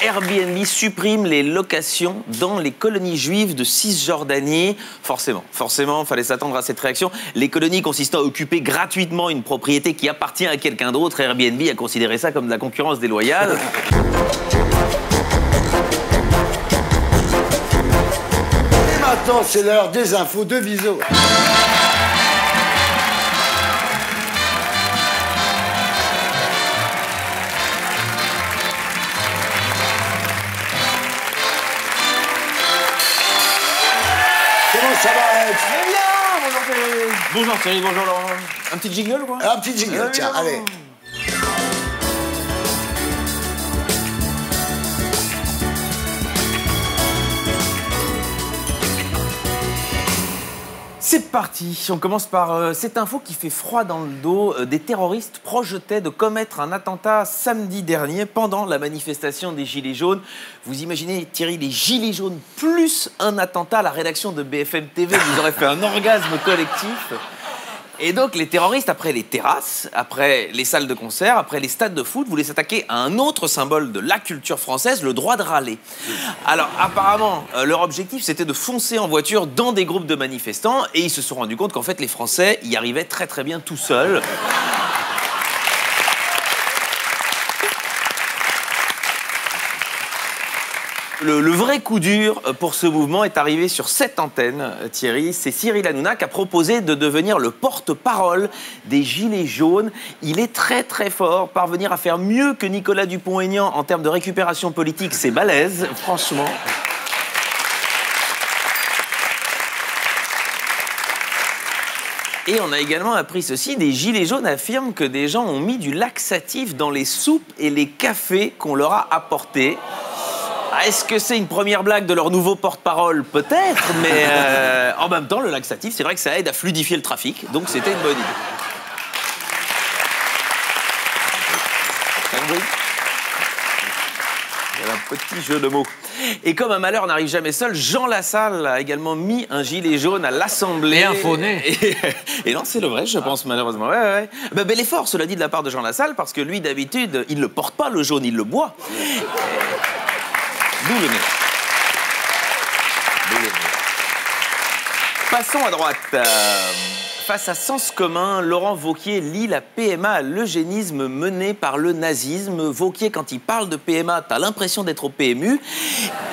Airbnb supprime les locations dans les colonies juives de Cisjordanie. Forcément, fallait s'attendre à cette réaction. Les colonies consistant à occuper gratuitement une propriété qui appartient à quelqu'un d'autre, Airbnb a considéré ça comme de la concurrence déloyale. Et maintenant, c'est l'heure des infos de Viso. Comment ça va, Ed? Très bien, bonjour Thierry. Bonjour Thierry, bonjour Laurent. Un petit jingle ou quoi? Un petit jingle, tiens, allez. C'est parti, on commence par cette info qui fait froid dans le dos. Des terroristes projetaient de commettre un attentat samedi dernier pendant la manifestation des Gilets jaunes. Vous imaginez, Thierry, les Gilets jaunes plus un attentat, la rédaction de BFM TV vous aurait fait un orgasme collectif. Et donc les terroristes, après les terrasses, après les salles de concert, après les stades de foot, voulaient s'attaquer à un autre symbole de la culture française, le droit de râler. Alors apparemment, leur objectif, c'était de foncer en voiture dans des groupes de manifestants, et ils se sont rendus compte qu'en fait les Français y arrivaient très très bien tout seuls. Le vrai coup dur pour ce mouvement est arrivé sur cette antenne, Thierry. C'est Cyril Hanouna qui a proposé de devenir le porte-parole des Gilets jaunes. Il est très très fort. Parvenir à faire mieux que Nicolas Dupont-Aignan en termes de récupération politique, c'est balèze, franchement. Et on a également appris ceci, des Gilets jaunes affirment que des gens ont mis du laxatif dans les soupes et les cafés qu'on leur a apportés. Est-ce que c'est une première blague de leur nouveau porte-parole? Peut-être, mais en même temps, le laxatif, c'est vrai que ça aide à fluidifier le trafic, donc c'était une bonne idée. Voilà un petit jeu de mots. Et comme un malheur n'arrive jamais seul, Jean Lassalle a également mis un gilet jaune à l'Assemblée. Et un faux nez. Et non, c'est le vrai, je pense, malheureusement. Ouais. Bel effort, cela dit, de la part de Jean Lassalle, parce que lui, d'habitude, il ne le porte pas, le jaune, il le boit. D'où le nez. Passons à droite. Face à Sens commun, Laurent Wauquiez lie la PMA à l'eugénisme mené par le nazisme. Wauquiez, quand il parle de PMA, t'as l'impression d'être au PMU.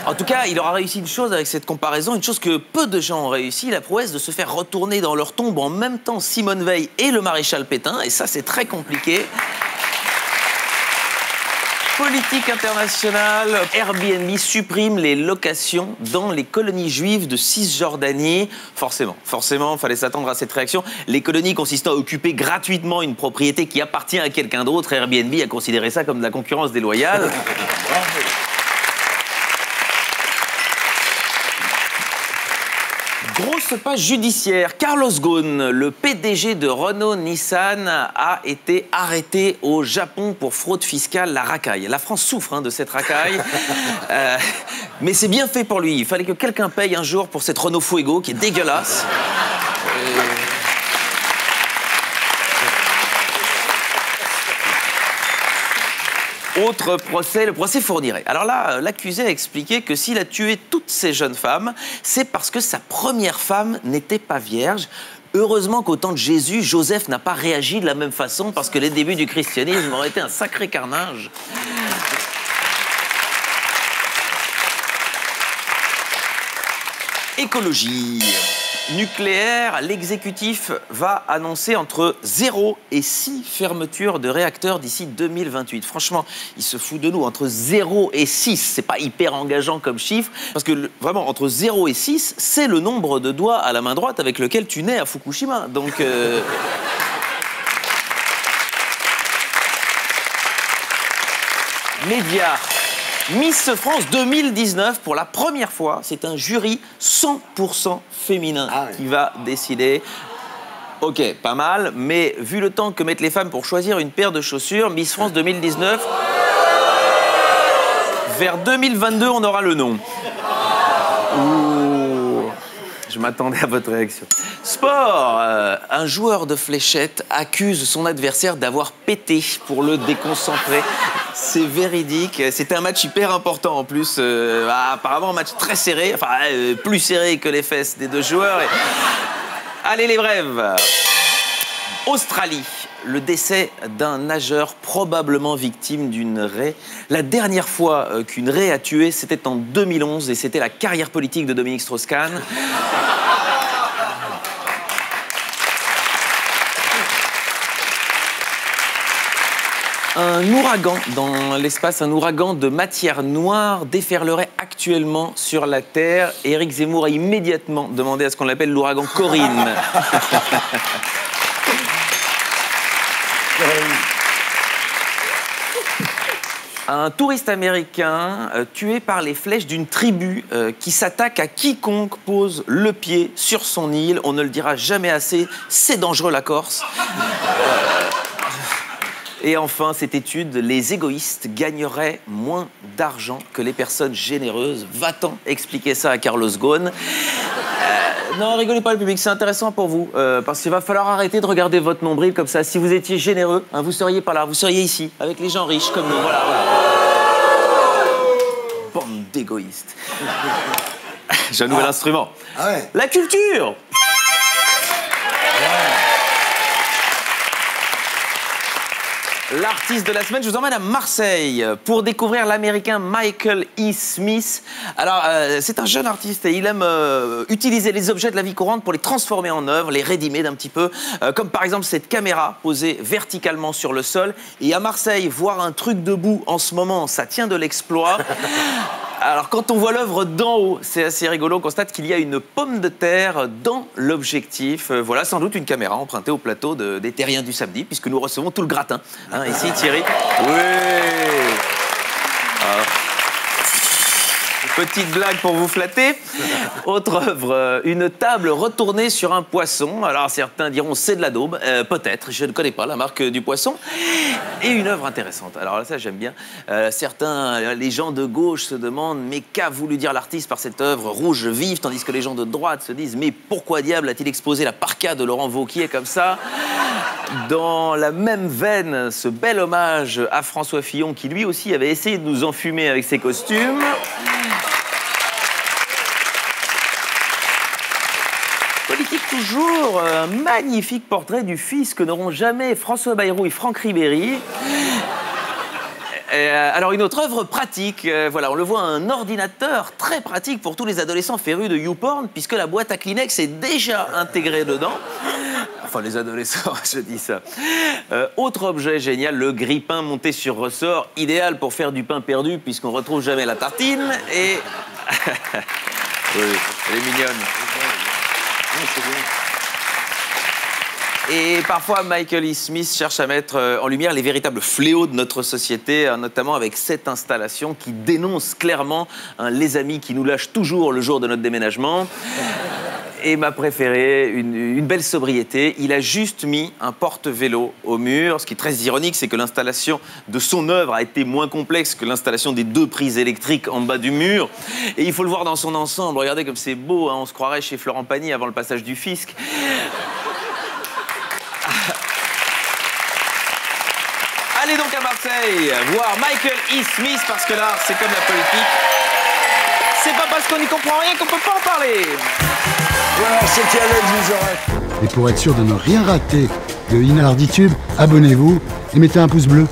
En tout cas, il aura réussi une chose avec cette comparaison, une chose que peu de gens ont réussi, la prouesse de se faire retourner dans leur tombe en même temps Simone Veil et le maréchal Pétain. Et ça, c'est très compliqué. Politique internationale, Airbnb supprime les locations dans les colonies juives de Cisjordanie. Forcément, fallait s'attendre à cette réaction. Les colonies consistant à occuper gratuitement une propriété qui appartient à quelqu'un d'autre, Airbnb a considéré ça comme de la concurrence déloyale. Grosse page judiciaire. Carlos Ghosn, le PDG de Renault-Nissan, a été arrêté au Japon pour fraude fiscale, la racaille. La France souffre de cette racaille, mais c'est bien fait pour lui. Il fallait que quelqu'un paye un jour pour cette Renault Fuego qui est dégueulasse. Autre procès, le procès Fourniret. Alors là, l'accusé a expliqué que s'il a tué toutes ces jeunes femmes, c'est parce que sa première femme n'était pas vierge. Heureusement qu'au temps de Jésus, Joseph n'a pas réagi de la même façon parce que les débuts du christianisme auraient été un sacré carnage. Écologie. Nucléaire, l'exécutif va annoncer entre 0 et 6 fermetures de réacteurs d'ici 2028. Franchement, il se fout de nous. Entre 0 et 6, c'est pas hyper engageant comme chiffre, parce que vraiment, entre 0 et 6, c'est le nombre de doigts à la main droite avec lequel tu nais à Fukushima. Donc... Média. Miss France 2019, pour la première fois, c'est un jury 100% féminin qui va décider. Ok, pas mal, mais vu le temps que mettent les femmes pour choisir une paire de chaussures, Miss France 2019, vers 2022, on aura le nom. Ouh. Je m'attendais à votre réaction. Sport. Un joueur de fléchettes accuse son adversaire d'avoir pété pour le déconcentrer. C'est véridique. C'était un match hyper important en plus. Apparemment, un match très serré. Enfin, plus serré que les fesses des deux joueurs. Allez, les brèves. Australie. Le décès d'un nageur probablement victime d'une raie. La dernière fois qu'une raie a tué, c'était en 2011 et c'était la carrière politique de Dominique Strauss-Kahn. Un ouragan dans l'espace, un ouragan de matière noire déferlerait actuellement sur la Terre. Et Éric Zemmour a immédiatement demandé à ce qu'on l'appelle l'ouragan Corinne. Un touriste américain tué par les flèches d'une tribu qui s'attaque à quiconque pose le pied sur son île. On ne le dira jamais assez, c'est dangereux la Corse. Et enfin, cette étude, les égoïstes gagneraient moins d'argent que les personnes généreuses. Va-t-on expliquer ça à Carlos Ghosn? Non, rigolez pas le public, c'est intéressant pour vous. Parce qu'il va falloir arrêter de regarder votre nombril comme ça. Si vous étiez généreux, hein, vous seriez pas là, vous seriez ici, avec les gens riches comme nous. Voilà, voilà. Bande d'égoïstes. J'ai un nouvel instrument. Ah ouais. La culture. L'artiste de la semaine, je vous emmène à Marseille pour découvrir l'américain Michael E. Smith. Alors, c'est un jeune artiste et il aime utiliser les objets de la vie courante pour les transformer en œuvres, les ready-made un petit peu, comme par exemple cette caméra posée verticalement sur le sol. Et à Marseille, voir un truc debout en ce moment, ça tient de l'exploit. Alors, quand on voit l'œuvre d'en haut, c'est assez rigolo. On constate qu'il y a une pomme de terre dans l'objectif. Voilà, sans doute une caméra empruntée au plateau des Terriens du samedi, puisque nous recevons tout le gratin. Hein, ici, Thierry. Oui. Petite blague pour vous flatter. Autre œuvre, une table retournée sur un poisson. Alors certains diront c'est de la daube, peut-être, je ne connais pas la marque du poisson. Et une œuvre intéressante. Alors là, ça j'aime bien. Certains, les gens de gauche se demandent mais qu'a voulu dire l'artiste par cette œuvre rouge vive, tandis que les gens de droite se disent mais pourquoi diable a-t-il exposé la parka de Laurent Wauquiez comme ça? Dans la même veine, ce bel hommage à François Fillon qui lui aussi avait essayé de nous enfumer avec ses costumes. Politique toujours, un magnifique portrait du fils que n'auront jamais François Bayrou et Franck Ribéry. Alors une autre œuvre pratique, voilà, on le voit, un ordinateur très pratique pour tous les adolescents férus de YouPorn, puisque la boîte à Kleenex est déjà intégrée dedans. Enfin, les adolescents, je dis ça. Autre objet génial, le grille-pain monté sur ressort, idéal pour faire du pain perdu, puisqu'on retrouve jamais la tartine. Et... oui, elle est mignonne. Et parfois, Michael E. Smith cherche à mettre en lumière les véritables fléaux de notre société, notamment avec cette installation qui dénonce clairement les amis qui nous lâchent toujours le jour de notre déménagement. Et ma préférée, une belle sobriété, il a juste mis un porte-vélo au mur. Ce qui est très ironique, c'est que l'installation de son œuvre a été moins complexe que l'installation des 2 prises électriques en bas du mur. Et il faut le voir dans son ensemble. Regardez comme c'est beau, hein, on se croirait chez Florent Pagny avant le passage du fisc. Allez donc à Marseille voir Michael E. Smith, parce que là, c'est comme la politique. C'est pas parce qu'on n'y comprend rien qu'on peut pas en parler. Voilà, c'était Alex Vizorek. Et pour être sûr de ne rien rater de Inarditube, abonnez-vous et mettez un pouce bleu.